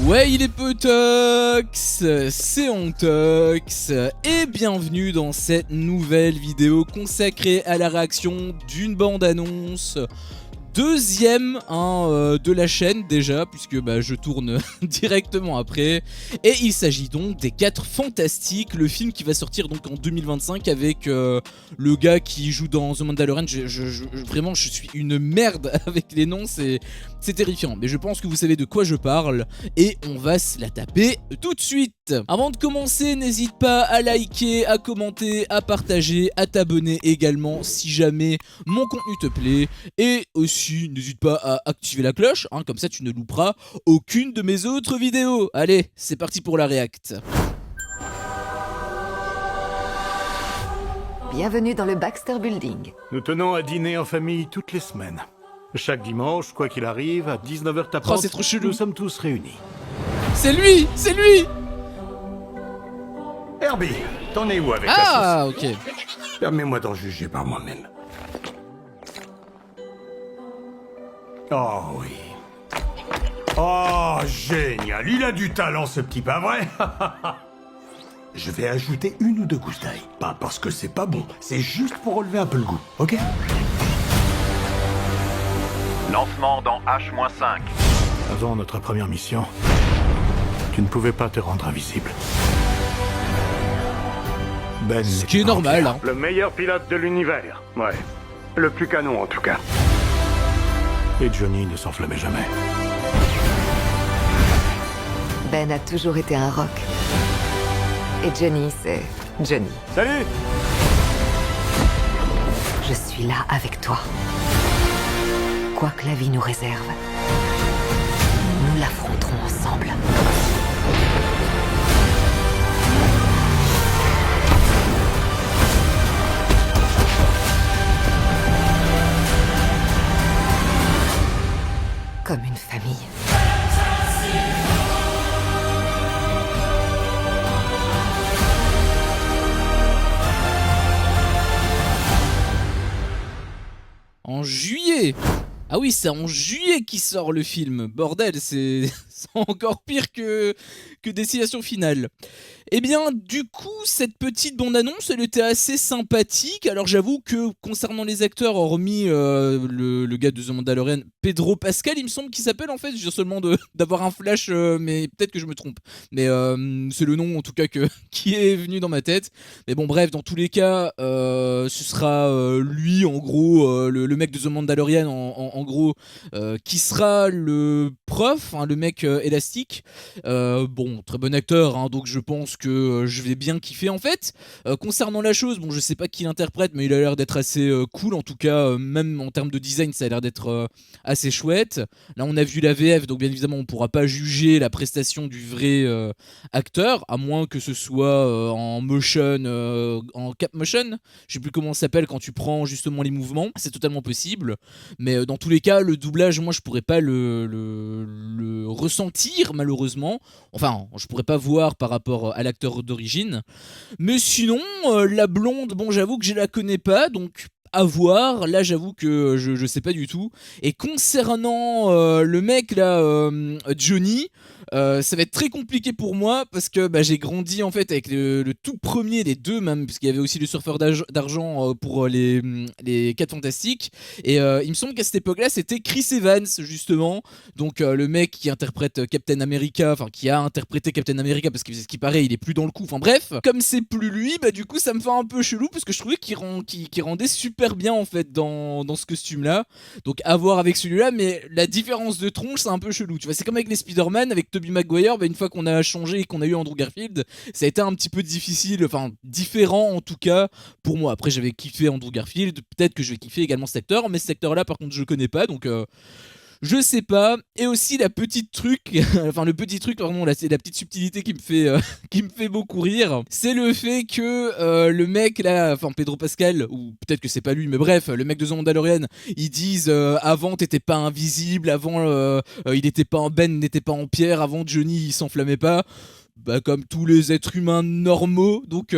Ouais, il est Potox, c'est Ontox, et bienvenue dans cette nouvelle vidéo consacrée à la réaction d'une bande-annonce. Deuxième de la chaîne déjà, puisque je tourne directement après. Et il s'agit donc des 4 Fantastiques, le film qui va sortir donc en 2025 avec le gars qui joue dans The Mandalorian. Vraiment, je suis une merde avec les noms, c'est terrifiant. Mais je pense que vous savez de quoi je parle, et on va se la taper tout de suite. Avant de commencer, n'hésite pas à liker, à commenter, à partager, à t'abonner également si jamais mon contenu te plaît. Et aussi, n'hésite pas à activer la cloche, comme ça tu ne louperas aucune de mes autres vidéos. Allez, c'est parti pour la réact. Bienvenue dans le Baxter Building. Nous tenons à dîner en famille toutes les semaines. Chaque dimanche, quoi qu'il arrive, à 19h Oh, c'est trop chelou. nous sommes tous réunis. C'est lui, c'est lui. Herbie, t'en es où avec la Ah, ok. sauce? Permets-moi d'en juger par moi-même. Oh oui. Oh, génial. Il a du talent, ce petit, pas vrai? Je vais ajouter 1 ou 2 gousses d'ail. Pas parce que c'est pas bon, c'est juste pour relever un peu le goût, ok? Lancement dans H-5. Avant notre première mission, tu ne pouvais pas te rendre invisible. Ben, Ce qui est normal, hein. Le meilleur pilote de l'univers. Ouais. Le plus canon, en tout cas. Et Johnny ne s'enflammait jamais. Ben a toujours été un rock. Et Johnny, c'est Johnny. Salut! Je suis là avec toi. Quoi que la vie nous réserve, nous l'affronterons ensemble. Comme une famille. En juillet. Ah oui, c'est en juillet qui sort le film. Bordel, c'est encore pire que Destination Finale. Eh bien, du coup, cette petite bande-annonce, elle était assez sympathique. Alors, j'avoue que concernant les acteurs, hormis le gars de The Mandalorian, Pedro Pascal, il me semble qu'il s'appelle en fait. Je viens seulement d'avoir un flash, mais peut-être que je me trompe. Mais c'est le nom en tout cas qui est venu dans ma tête. Mais bon, bref, dans tous les cas, ce sera lui, en gros, le mec de The Mandalorian, en gros, qui sera le prof, le mec élastique. Bon, très bon acteur, donc je pense que je vais bien kiffer en fait. Concernant la chose, bon, je sais pas qui l'interprète, mais il a l'air d'être assez cool, en tout cas, même en termes de design, ça a l'air d'être assez chouette. Là, on a vu la VF, donc bien évidemment, on pourra pas juger la prestation du vrai acteur, à moins que ce soit en motion, en cap motion. Je sais plus comment ça s'appelle quand tu prends justement les mouvements, c'est totalement possible. Mais dans tous les cas, le doublage, moi, je pourrais pas le ressentir, malheureusement. Enfin, je pourrais pas voir par rapport à l'acteur d'origine. Mais sinon, la blonde, bon, j'avoue que je la connais pas, donc à voir. Là, j'avoue que je sais pas du tout. Et concernant le mec là, Johnny, ça va être très compliqué pour moi parce que j'ai grandi en fait avec le tout premier des deux même, parce qu'il y avait aussi le surfeur d'argent pour les 4 Fantastiques. Et il me semble qu'à cette époque-là, c'était Chris Evans justement. Donc le mec qui interprète Captain America, enfin qui a interprété Captain America, parce que ce qui paraît, il est plus dans le coup. Enfin bref, comme c'est plus lui, du coup ça me fait un peu chelou parce que je trouvais qu'il rendait super bien en fait dans ce costume-là. Donc à voir avec celui-là, mais la différence de tronche, c'est un peu chelou. Tu vois, c'est comme avec les Spider-Man, avec Tobey Maguire, une fois qu'on a changé et qu'on a eu Andrew Garfield, ça a été un petit peu difficile, enfin différent en tout cas pour moi. Après, j'avais kiffé Andrew Garfield, peut-être que je vais kiffer également cet acteur, mais cet acteur-là, par contre, je connais pas, donc je sais pas. Et aussi la petite truc, enfin le petit truc, pardon, là, c'est la petite subtilité qui me fait qui me fait beaucoup rire. C'est le fait que le mec là, enfin Pedro Pascal, ou peut-être que c'est pas lui, mais bref, le mec de The Mandalorian, ils disent avant t'étais pas invisible, avant il était pas en Ben, n'était pas en pierre, avant Johnny il s'enflammait pas. comme tous les êtres humains normaux, donc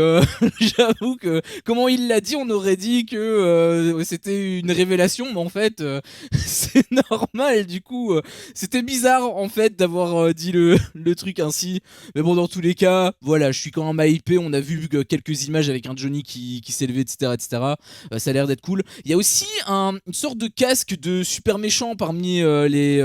j'avoue que comment il l'a dit, on aurait dit que c'était une révélation, mais en fait c'est normal, du coup c'était bizarre en fait d'avoir dit le truc ainsi, mais bon dans tous les cas, voilà, je suis quand même hypé, on a vu quelques images avec un Johnny qui s'est levé, etc. Ça a l'air d'être cool. Il y a aussi une sorte de casque de super méchant parmi les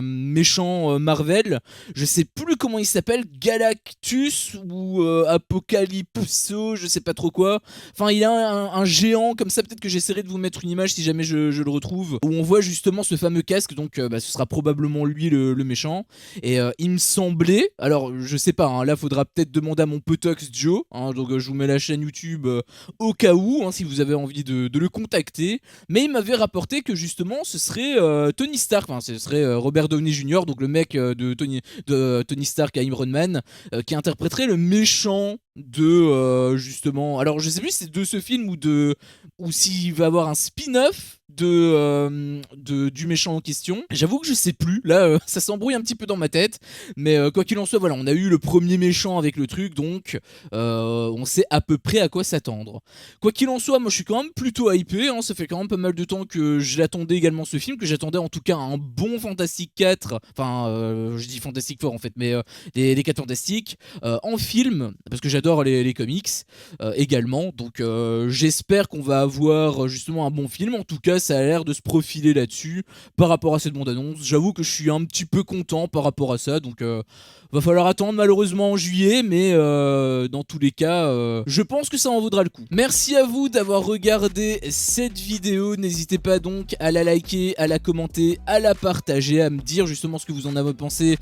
méchants Marvel, je sais plus comment il s'appelle, Galactus ou Apocalypso, je sais pas trop quoi. Enfin, il y a un géant comme ça, peut-être que j'essaierai de vous mettre une image si jamais je le retrouve, où on voit justement ce fameux casque, donc ce sera probablement lui le méchant. Et il me semblait, alors je sais pas, hein, là faudra peut-être demander à mon potox Joe, hein, donc je vous mets la chaîne YouTube au cas où, hein, si vous avez envie de le contacter, mais il m'avait rapporté que justement ce serait Tony Stark, enfin ce serait Robert Downey Jr., donc le mec de Tony Stark à Iron Man, qui interpréterait le méchant de justement, alors je sais plus si c'est de ce film ou s'il va avoir un spin-off du méchant en question. J'avoue que je sais plus, là ça s'embrouille un petit peu dans ma tête, mais quoi qu'il en soit, voilà, on a eu le premier méchant avec le truc, donc on sait à peu près à quoi s'attendre. Quoi qu'il en soit, moi je suis quand même plutôt hypé, hein, ça fait quand même pas mal de temps que je l'attendais également, ce film, que j'attendais en tout cas un bon Fantastic 4, enfin je dis Fantastic Four en fait, mais les 4 Fantastiques en film, parce que j'adore les comics également, donc j'espère qu'on va avoir justement un bon film. En tout cas ça a l'air de se profiler là-dessus par rapport à cette bande-annonce. J'avoue que je suis un petit peu content par rapport à ça, donc va falloir attendre malheureusement en juillet, mais dans tous les cas, je pense que ça en vaudra le coup. Merci à vous d'avoir regardé cette vidéo, n'hésitez pas donc à la liker, à la commenter, à la partager, à me dire justement ce que vous en avez pensé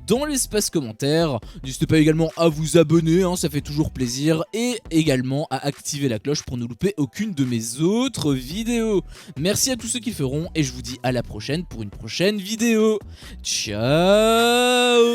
dans l'espace commentaire. N'hésitez pas également à vous abonner, hein, ça fait toujours plaisir, et également à activer la cloche pour ne louper aucune de mes autres vidéos. Merci à tous ceux qui le feront, et je vous dis à la prochaine pour une prochaine vidéo. Ciao.